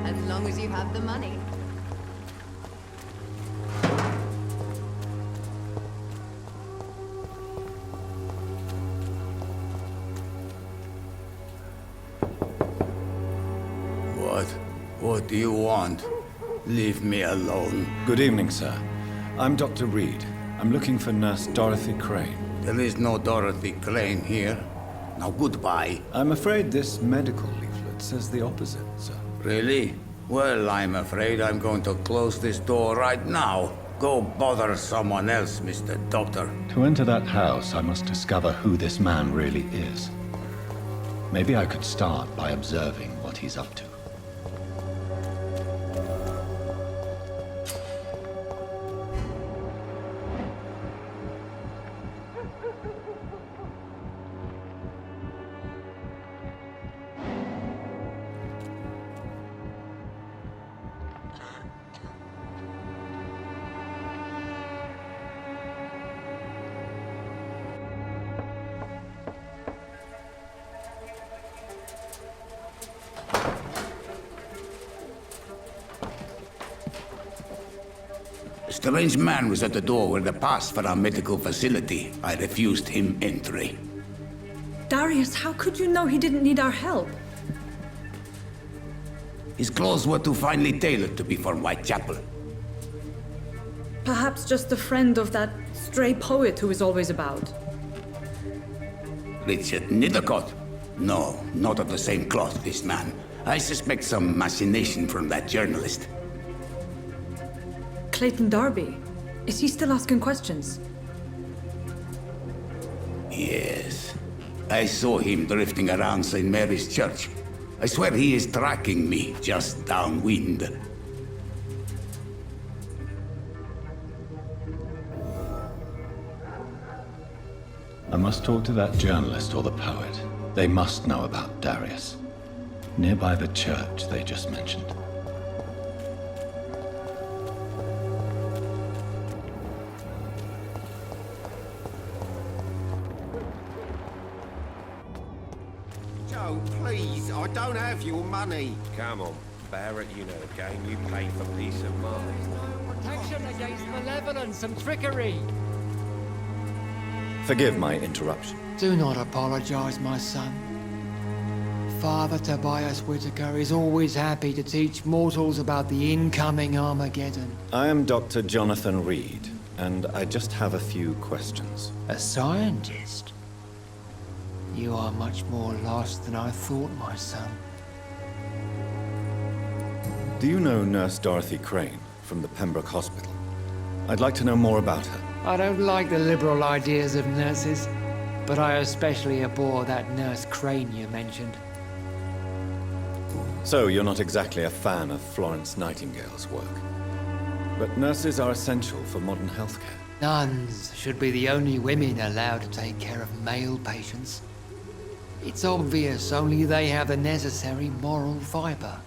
As long as you have the money. What do you want? Leave me alone. Good evening, sir. I'm Dr. Reed. I'm looking for Nurse Dorothy Crane. There is no Dorothy Crane here. Now goodbye. I'm afraid this medical leaflet says the opposite, sir. Really? Well, I'm afraid I'm going to close this door right now. Go bother someone else, Mr. Doctor. To enter that house, I must discover who this man really is. Maybe I could start by observing what he's up to. A strange man was at the door with a pass for our medical facility. I refused him entry. Darius, how could you know he didn't need our help? His clothes were too finely tailored to be for Whitechapel. Perhaps just a friend of that stray poet who is always about. Richard Nithercott? No, not of the same cloth, this man. I suspect some machination from that journalist. Clayton Darby. Is he still asking questions? Yes. I saw him drifting around St. Mary's Church. I swear he is tracking me just downwind. I must talk to that journalist or the poet. They must know about Darius. Nearby the church they just mentioned. Joe, please, I don't have your money. Come on, Barrett, you know the game. You play for peace of mind. Protection against malevolence and trickery. Forgive my interruption. Do not apologize, my son. Father Tobias Whitaker is always happy to teach mortals about the incoming Armageddon. I am Dr. Jonathan Reed, and I just have a few questions. A scientist? You are much more lost than I thought, my son. Do you know Nurse Dorothy Crane from the Pembroke Hospital? I'd like to know more about her. I don't like the liberal ideas of nurses, but I especially abhor that Nurse Crane you mentioned. So, you're not exactly a fan of Florence Nightingale's work. But nurses are essential for modern healthcare. Nuns should be the only women allowed to take care of male patients. It's obvious only they have the necessary moral fiber.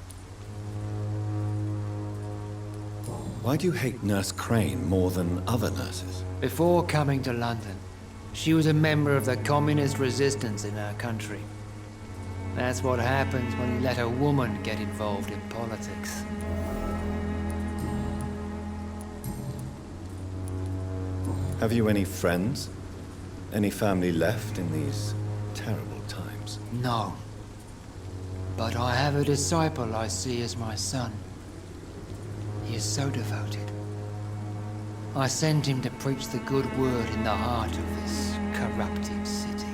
Why do you hate Nurse Crane more than other nurses? Before coming to London, she was a member of the communist resistance in our country. That's what happens when you let a woman get involved in politics. Have you any friends? Any family left in these terrible times? No. But I have a disciple I see as my son. He is so devoted. I sent him to preach the good word in the heart of this corrupted city.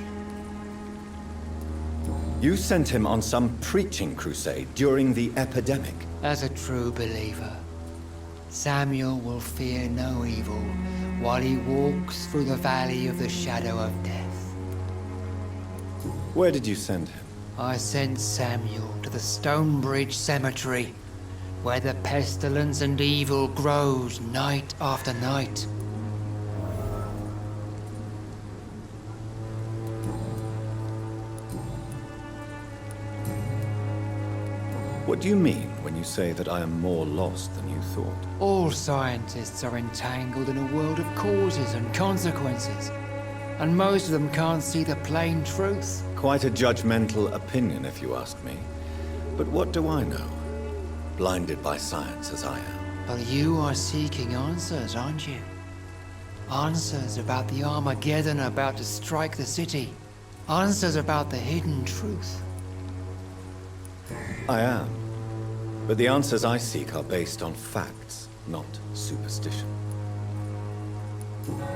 You sent him on some preaching crusade during the epidemic. As a true believer, Samuel will fear no evil while he walks through the valley of the shadow of death. Where did you send him? I sent Samuel to the Stonebridge Cemetery, where the pestilence and evil grows night after night. What do you mean when you say that I am more lost than you thought? All scientists are entangled in a world of causes and consequences, and most of them can't see the plain truth. Quite a judgmental opinion, if you ask me. But what do I know? blinded by science as I am. But you are seeking answers, aren't you? Answers about the Armageddon about to strike the city. Answers about the hidden truth. I am. But the answers I seek are based on facts, not superstition.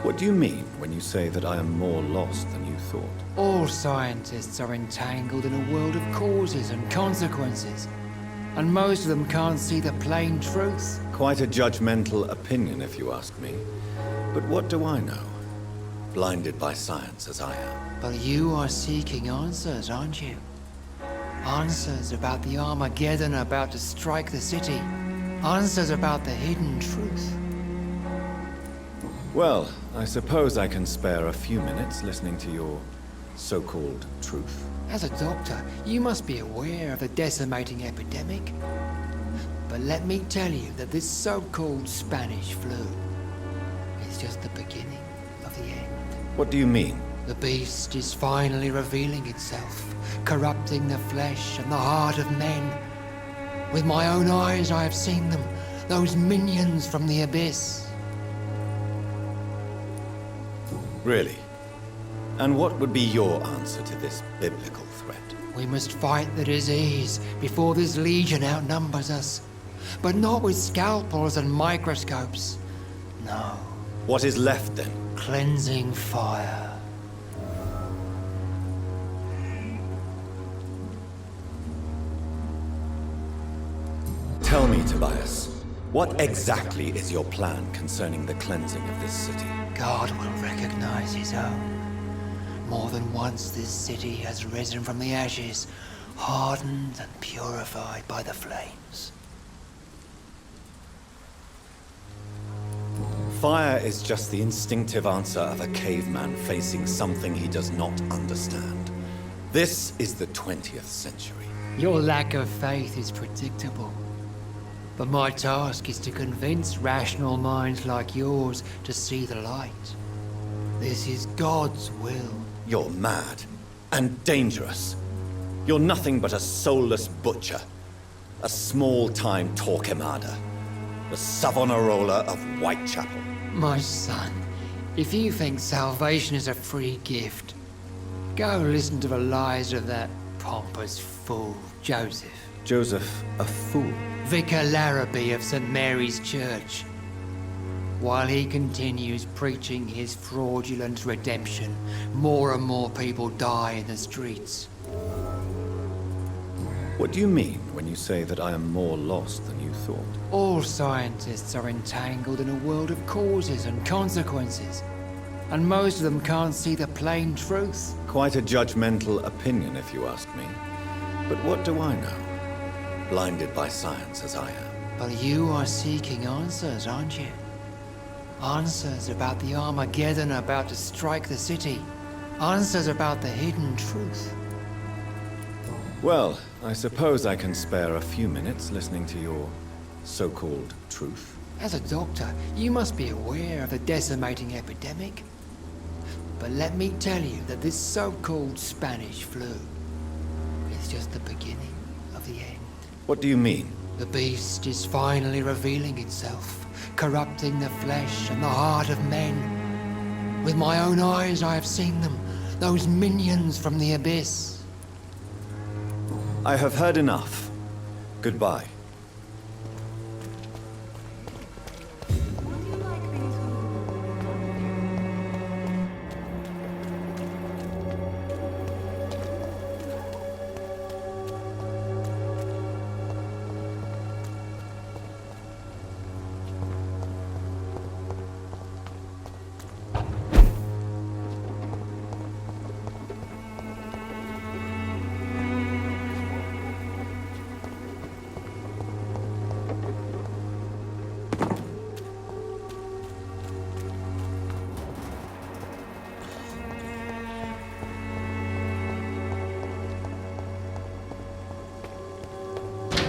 What do you mean when you say that I am more lost than you thought? All scientists are entangled in a world of causes and consequences. And most of them can't see the plain truth. Quite a judgmental opinion, if you ask me. But what do I know? Blinded by science as I am. But you are seeking answers, aren't you? Answers about the Armageddon about to strike the city. Answers about the hidden truth. Well, I suppose I can spare a few minutes listening to your so-called truth. As a doctor, you must be aware of the decimating epidemic. But let me tell you that this so-called Spanish flu is just the beginning of the end. What do you mean? The beast is finally revealing itself, corrupting the flesh and the heart of men. With my own eyes I have seen them, those minions from the abyss. Really? And what would be your answer to this biblical threat? We must fight the disease before this legion outnumbers us. But not with scalpels and microscopes. No. What is left then? Cleansing fire. Tell me, Tobias, what exactly is your plan concerning the cleansing of this city? God will recognize his own. More than once this city has risen from the ashes, hardened and purified by the flames. Fire is just the instinctive answer of a caveman facing something he does not understand. This is the 20th century. Your lack of faith is predictable. But my task is to convince rational minds like yours to see the light. This is God's will. You're mad and dangerous. You're nothing but a soulless butcher. A small-time Torquemada. The Savonarola of Whitechapel. My son, if you think salvation is a free gift, go listen to the lies of that pompous fool, Joseph. Joseph, a fool? Vicar Larrabee of St. Mary's Church. While he continues preaching his fraudulent redemption, more and more people die in the streets. What do you mean when you say that I am more lost than you thought? All scientists are entangled in a world of causes and consequences. And most of them can't see the plain truth. Quite a judgmental opinion, if you ask me. But what do I know? Blinded by science as I am. But you are seeking answers, aren't you? Answers about the Armageddon about to strike the city. Answers about the hidden truth. Well, I suppose I can spare a few minutes listening to your so-called truth. As a doctor, you must be aware of the decimating epidemic. But let me tell you that this so-called Spanish flu is just the beginning of the end. What do you mean? The beast is finally revealing itself, corrupting the flesh and the heart of men. With my own eyes I have seen them, those minions from the abyss. I have heard enough. Goodbye.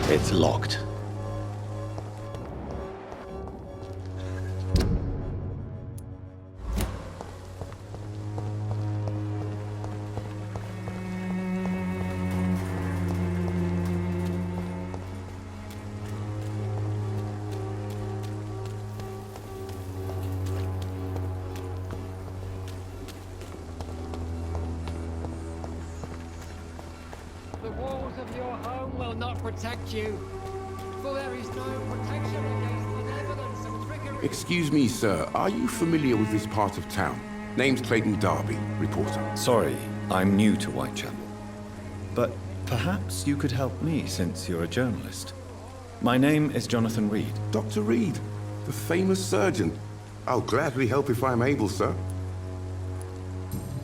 It's locked. The walls of your home will not protect you, for there is no protection against malevolence and trickery. Excuse me, sir. Are you familiar with this part of town? Name's Clayton Darby, reporter. Sorry, I'm new to Whitechapel. But perhaps you could help me since you're a journalist. My name is Jonathan Reed. Dr. Reed, the famous surgeon. I'll gladly help if I'm able, sir.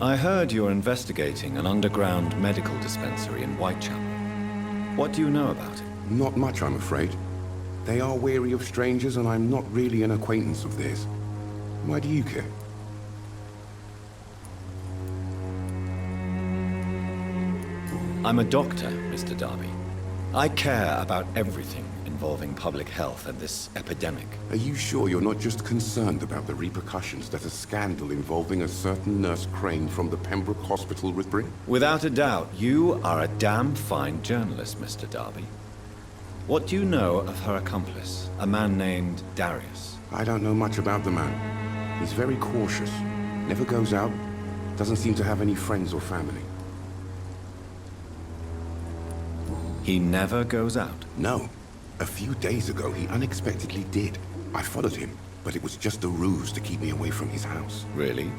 I heard you're investigating an underground medical dispensary in Whitechapel. What do you know about it? Not much, I'm afraid. They are wary of strangers, and I'm not really an acquaintance of theirs. Why do you care? I'm a doctor, Mr. Darby. I care about everything involving public health and this epidemic. Are you sure you're not just concerned about the repercussions that a scandal involving a certain Nurse Crane from the Pembroke Hospital would bring? Without a doubt, you are a damn fine journalist, Mr. Darby. What do you know of her accomplice, a man named Darius? I don't know much about the man. He's very cautious. Never goes out. Doesn't seem to have any friends or family. He never goes out. No. A few days ago, he unexpectedly did. I followed him, but it was just a ruse to keep me away from his house. Really?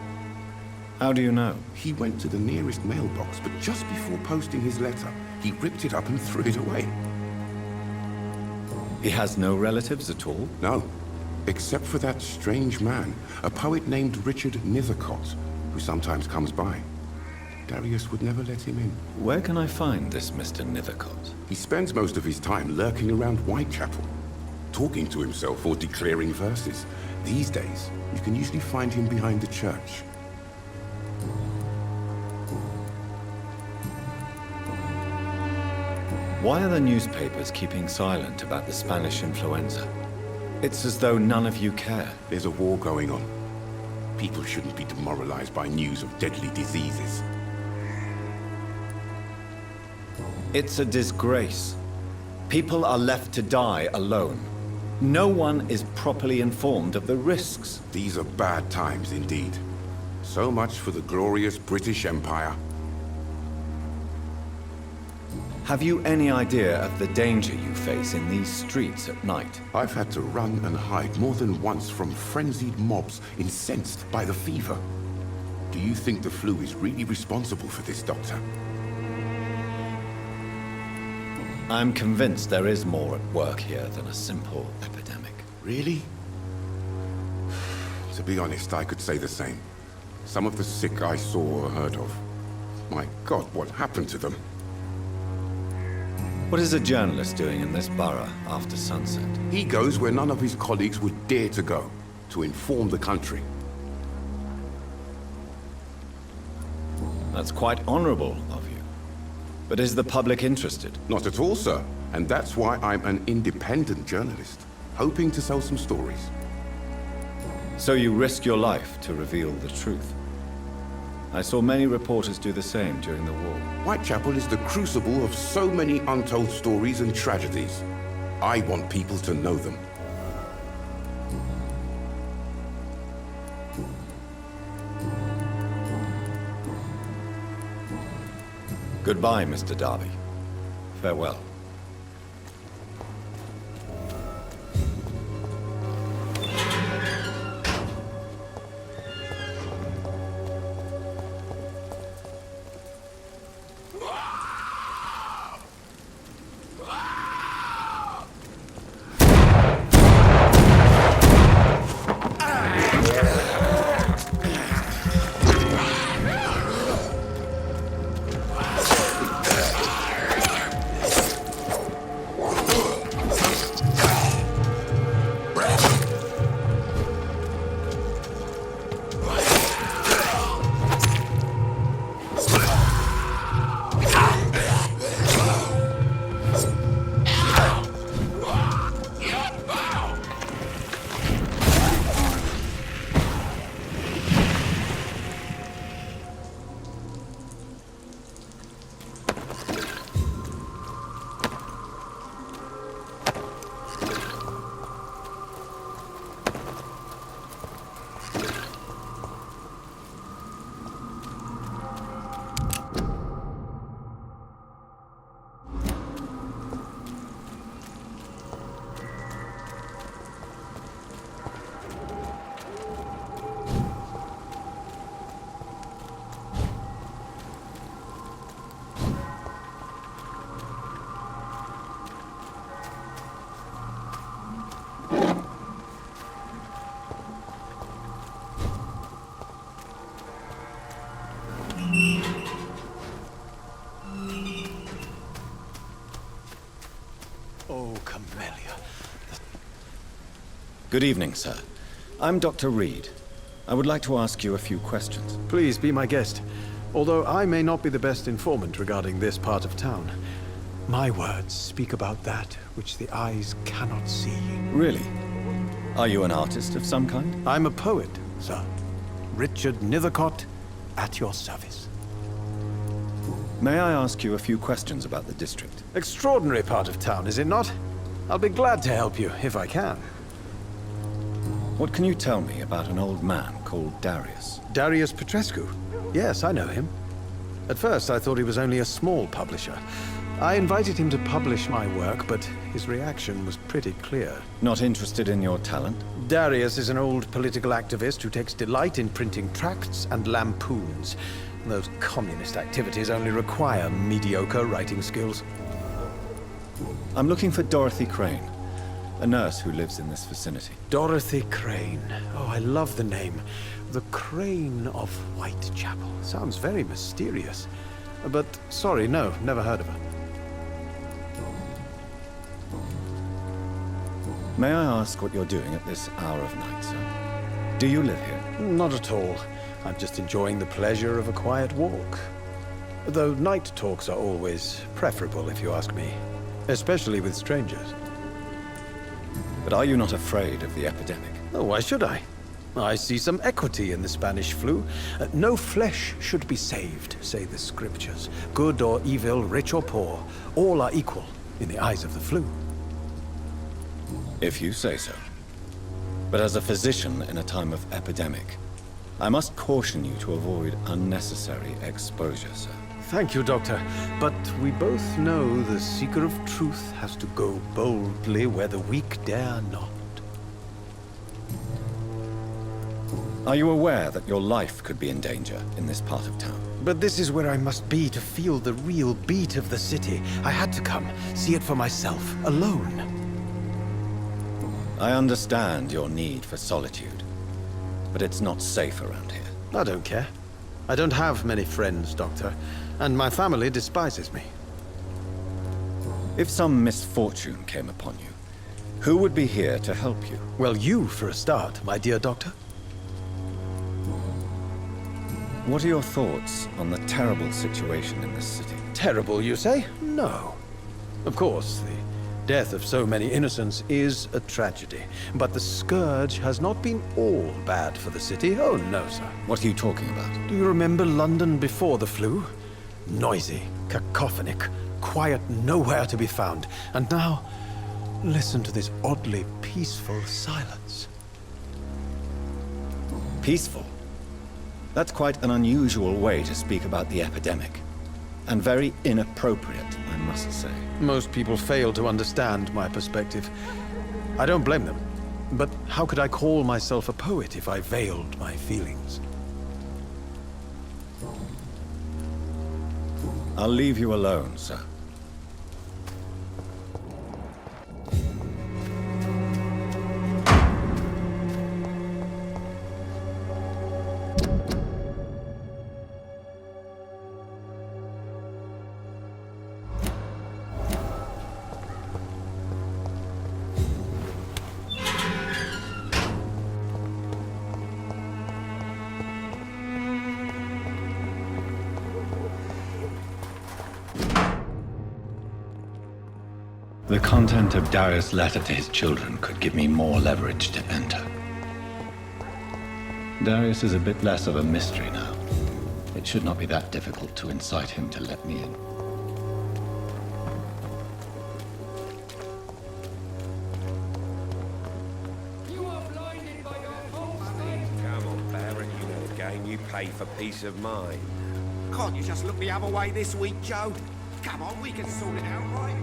How do you know? He went to the nearest mailbox, but just before posting his letter, he ripped it up and threw it away. He has no relatives at all? No, except for that strange man, a poet named Richard Nithercott, who sometimes comes by. Darius would never let him in. Where can I find this Mr. Nithercott? He spends most of his time lurking around Whitechapel, talking to himself or declaring verses. These days, you can usually find him behind the church. Why are the newspapers keeping silent about the Spanish influenza? It's as though none of you care. There's a war going on. People shouldn't be demoralized by news of deadly diseases. It's a disgrace. People are left to die alone. No one is properly informed of the risks. These are bad times indeed. So much for the glorious British Empire. Have you any idea of the danger you face in these streets at night? I've had to run and hide more than once from frenzied mobs incensed by the fever. Do you think the flu is really responsible for this, Doctor? I'm convinced there is more at work here than a simple epidemic. Really? To be honest, I could say the same. Some of the sick I saw or heard of. My God, what happened to them? What is a journalist doing in this borough after sunset? He goes where none of his colleagues would dare to go, to inform the country. That's quite honorable of you. But is the public interested? Not at all, sir. And that's why I'm an independent journalist, hoping to sell some stories. So you risk your life to reveal the truth. I saw many reporters do the same during the war. Whitechapel is the crucible of so many untold stories and tragedies. I want people to know them. Goodbye, Mr. Darby. Farewell. Oh, Camellia. Good evening, sir. I'm Dr. Reed. I would like to ask you a few questions. Please be my guest. Although I may not be the best informant regarding this part of town, my words speak about that which the eyes cannot see. Really? Are you an artist of some kind? I'm a poet, sir. Richard Nethercott, at your service. May I ask you a few questions about the district? Extraordinary part of town, is it not? I'll be glad to help you, if I can. What can you tell me about an old man called Darius? Darius Petrescu? Yes, I know him. At first, I thought he was only a small publisher. I invited him to publish my work, but his reaction was pretty clear. Not interested in your talent? Darius is an old political activist who takes delight in printing tracts and lampoons. Those communist activities only require mediocre writing skills. I'm looking for Dorothy Crane, a nurse who lives in this vicinity. Dorothy Crane. Oh, I love the name. The Crane of Whitechapel. Sounds very mysterious. But, sorry, no, never heard of her. May I ask what you're doing at this hour of night, sir? Do you live here? Not at all. I'm just enjoying the pleasure of a quiet walk. Though night talks are always preferable, if you ask me. Especially with strangers. But are you not afraid of the epidemic? Oh, why should I? I see some equity in the Spanish flu. No flesh should be saved, say the scriptures. Good or evil, rich or poor, all are equal in the eyes of the flu. If you say so. But as a physician in a time of epidemic, I must caution you to avoid unnecessary exposure, sir. Thank you, Doctor. But we both know the seeker of truth has to go boldly where the weak dare not. Are you aware that your life could be in danger in this part of town? But this is where I must be to feel the real beat of the city. I had to come, see it for myself, alone. I understand your need for solitude, but it's not safe around here. I don't care. I don't have many friends, Doctor, and my family despises me. If some misfortune came upon you, who would be here to help you? Well, you for a start, my dear Doctor. What are your thoughts on the terrible situation in this city? Terrible, you say? No. Of course, the death of so many innocents is a tragedy. But the scourge has not been all bad for the city. Oh, no, sir. What are you talking about? Do you remember London before the flu? Noisy, cacophonic, quiet nowhere to be found. And now, listen to this oddly peaceful silence. Peaceful? That's quite an unusual way to speak about the epidemic. And very inappropriate, I must say. Most people fail to understand my perspective. I don't blame them. But how could I call myself a poet if I veiled my feelings? I'll leave you alone, sir. The content of Darius' letter to his children could give me more leverage to enter. Darius is a bit less of a mystery now. It should not be that difficult to incite him to let me in. Come on, Baron, you know the game. You pay for peace of mind. Can't you just look the other way this week, Joe? Come on, we can sort it out, right?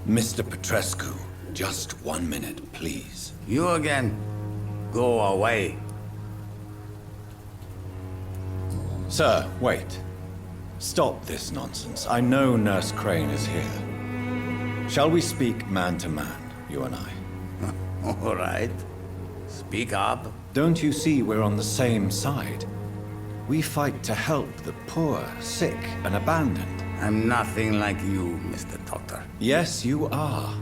Mr. Petrescu, just 1 minute, please. You again? Go away. Sir, wait. Stop this nonsense. I know Nurse Crane is here. Shall we speak man to man, you and I? All right. Speak up. Don't you see we're on the same side? We fight to help the poor, sick, and abandoned. I'm nothing like you, Mr. Doctor. Yes, you are.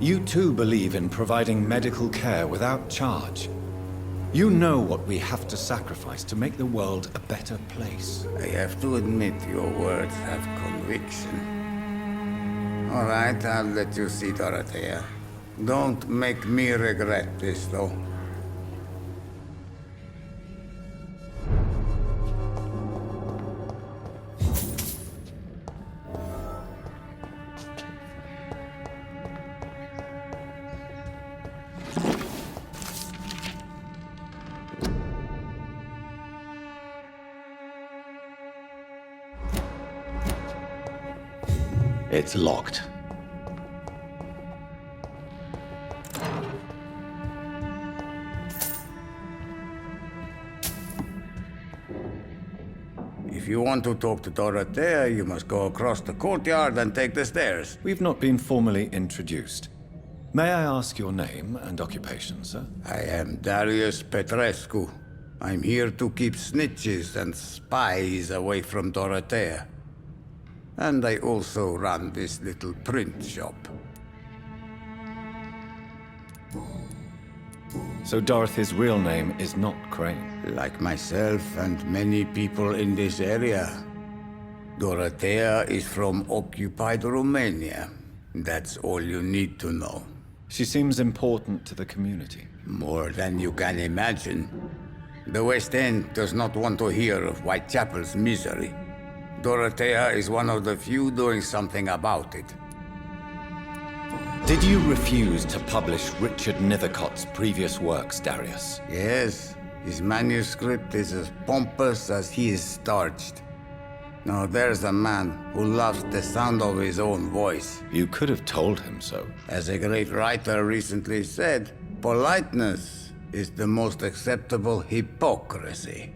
You too believe in providing medical care without charge. You know what we have to sacrifice to make the world a better place. I have to admit your words have conviction. All right, I'll let you see Dorothea. Don't make me regret this, though. It's locked. If you want to talk to Dorothea, you must go across the courtyard and take the stairs. We've not been formally introduced. May I ask your name and occupation, sir? I am Darius Petrescu. I'm here to keep snitches and spies away from Dorothea. And I also run this little print shop. So Dorothy's real name is not Crane. Like myself and many people in this area, Dorothea is from occupied Romania. That's all you need to know. She seems important to the community. More than you can imagine. The West End does not want to hear of Whitechapel's misery. Dorothea is one of the few doing something about it. Did you refuse to publish Richard Nethercott's previous works, Darius? Yes, his manuscript is as pompous as he is starched. Now there's a man who loves the sound of his own voice. You could have told him so. As a great writer recently said, politeness is the most acceptable hypocrisy.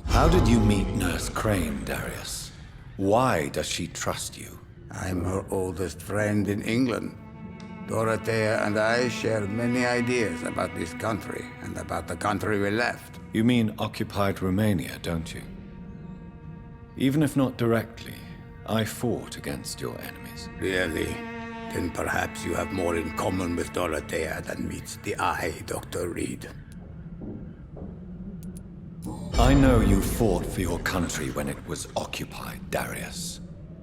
How did you meet Nurse Crane, Darius? Why does she trust you? I'm her oldest friend in England. Dorothea and I share many ideas about this country and about the country we left. You mean occupied Romania, don't you? Even if not directly, I fought against your enemies. Really? Then perhaps you have more in common with Dorothea than meets the eye, Dr. Reed. I know you fought for your country when it was occupied, Darius.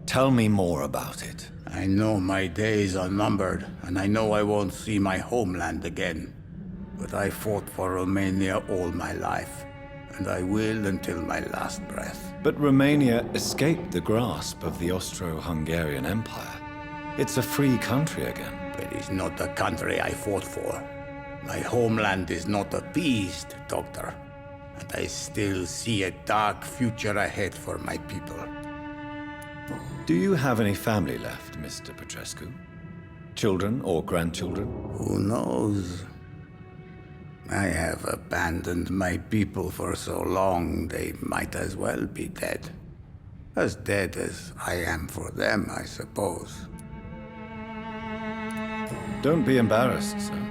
Tell me more about it. I know my days are numbered, and I know I won't see my homeland again. But I fought for Romania all my life, and I will until my last breath. But Romania escaped the grasp of the Austro-Hungarian Empire. It's a free country again. But it's not the country I fought for. My homeland is not appeased, Doctor. And I still see a dark future ahead for my people. Do you have any family left, Mr. Petrescu? Children or grandchildren? Who knows? I have abandoned my people for so long, they might as well be dead. As dead as I am for them, I suppose. Don't be embarrassed, sir.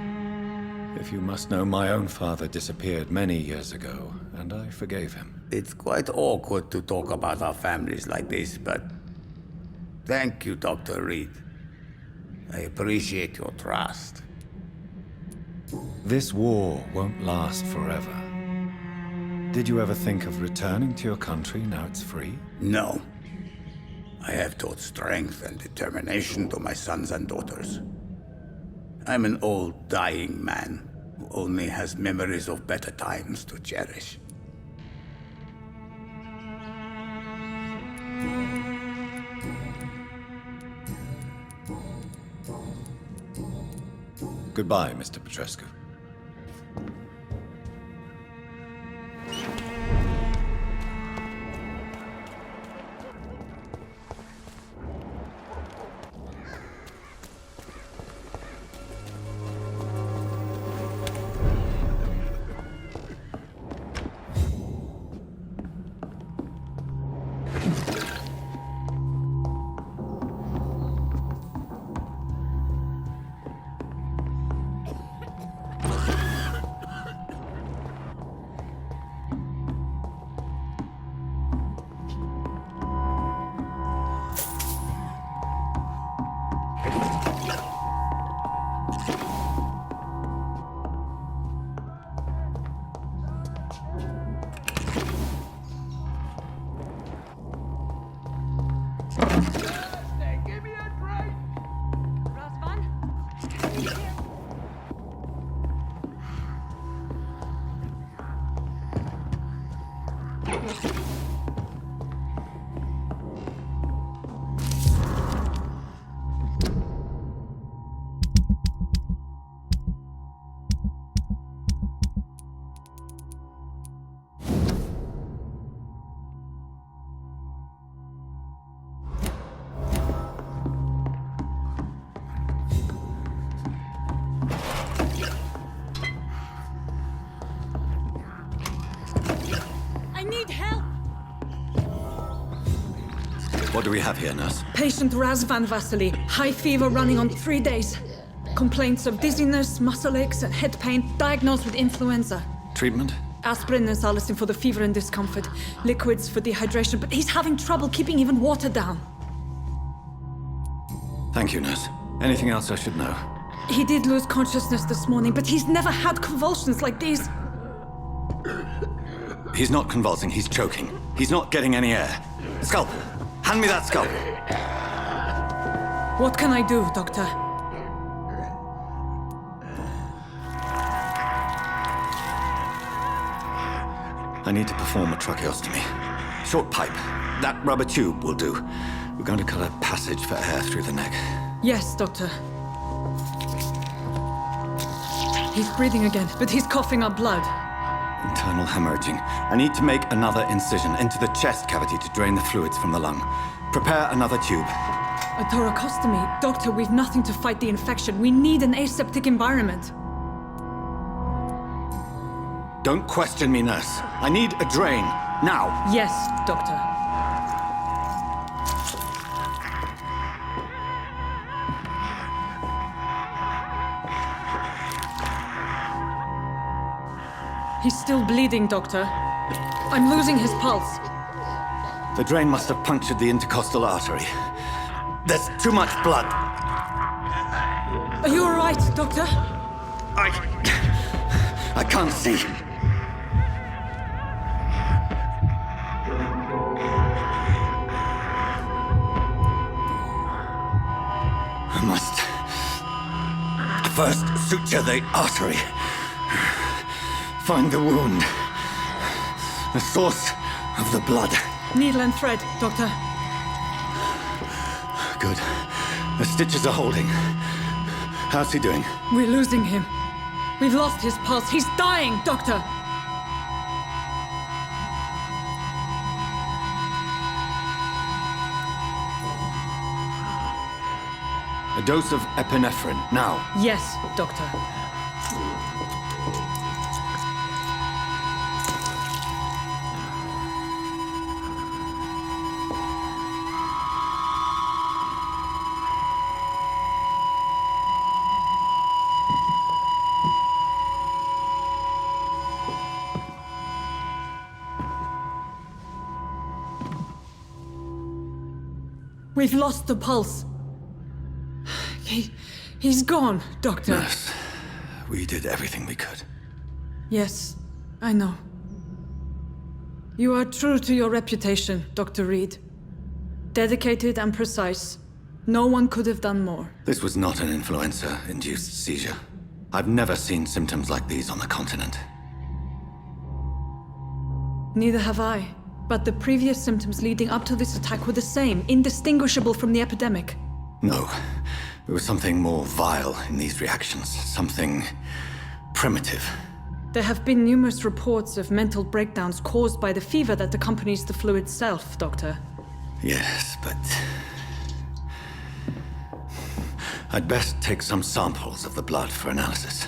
If you must know, my own father disappeared many years ago, and I forgave him. It's quite awkward to talk about our families like this, but thank you, Dr. Reed. I appreciate your trust. This war won't last forever. Did you ever think of returning to your country now it's free? No. I have taught strength and determination to my sons and daughters. I'm an old, dying man who only has memories of better times to cherish. Goodbye, Mr. Petrescu. I need help! What do we have here, nurse? Patient Razvan Vasily. High fever running on 3 days. Complaints of dizziness, muscle aches, and head pain. Diagnosed with influenza. Treatment? Aspirin and salicin for the fever and discomfort. Liquids for dehydration, but he's having trouble keeping even water down. Thank you, nurse. Anything else I should know? He did lose consciousness this morning, but he's never had convulsions like these. He's not convulsing, he's choking. He's not getting any air. Scalpel! Hand me that scalpel! What can I do, Doctor? I need to perform a tracheostomy. Short pipe. That rubber tube will do. We're going to cut a passage for air through the neck. Yes, Doctor. He's breathing again, but he's coughing up blood. Internal hemorrhaging. I need to make another incision into the chest cavity to drain the fluids from the lung. Prepare another tube. A thoracostomy? Doctor, we've nothing to fight the infection. We need an aseptic environment. Don't question me, nurse. I need a drain. Now. Yes, Doctor. He's still bleeding, Doctor. I'm losing his pulse. The drain must have punctured the intercostal artery. There's too much blood. Are you all right, Doctor? I can't see. I must first suture the artery. Find the wound. The source of the blood. Needle and thread, Doctor. Good. The stitches are holding. How's he doing? We're losing him. We've lost his pulse. He's dying, Doctor! A dose of epinephrine, now. Yes, Doctor. We've lost the pulse. He's gone, Doctor. Nurse, we did everything we could. Yes, I know. You are true to your reputation, Dr. Reed. Dedicated and precise. No one could have done more. This was not an influenza-induced seizure. I've never seen symptoms like these on the continent. Neither have I. But the previous symptoms leading up to this attack were the same, indistinguishable from the epidemic. No. There was something more vile in these reactions. Something primitive. There have been numerous reports of mental breakdowns caused by the fever that accompanies the flu itself, Doctor. Yes, but... I'd best take some samples of the blood for analysis.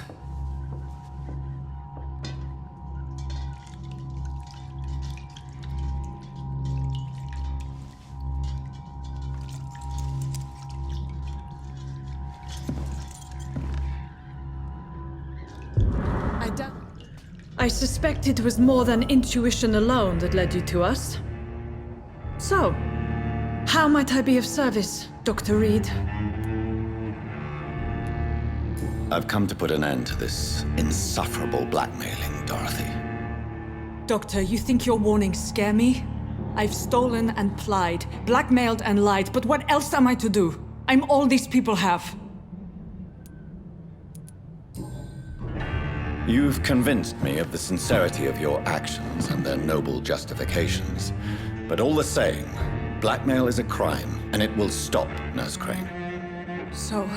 I suspect it was more than intuition alone that led you to us. So, how might I be of service, Dr. Reed? I've come to put an end to this insufferable blackmailing, Dorothy. Doctor, you think your warnings scare me? I've stolen and plied, blackmailed and lied, but what else am I to do? I'm all these people have. You've convinced me of the sincerity of your actions and their noble justifications. But all the same, blackmail is a crime, and it will stop, Nurse Crane. So,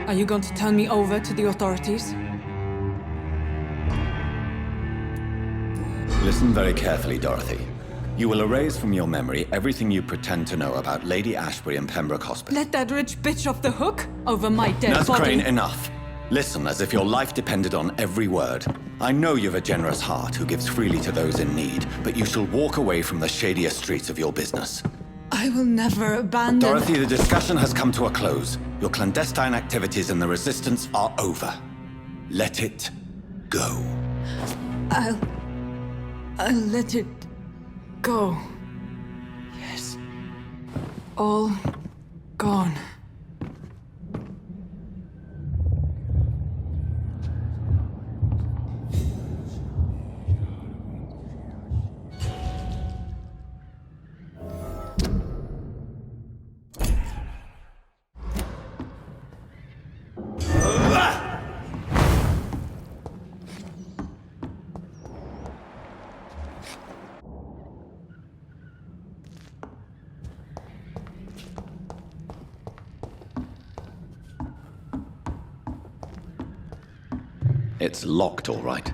are you going to turn me over to the authorities? Listen very carefully, Dorothy. You will erase from your memory everything you pretend to know about Lady Ashbury and Pembroke Hospital. Let that rich bitch off the hook over my dead Nurse body. Crane, enough. Listen as if your life depended on every word. I know you've a generous heart who gives freely to those in need, but you shall walk away from the shadier streets of your business. I will never abandon... Dorothy, the discussion has come to a close. Your clandestine activities in the Resistance are over. Let it go. I'll let it go. Yes. All gone. It's locked, all right.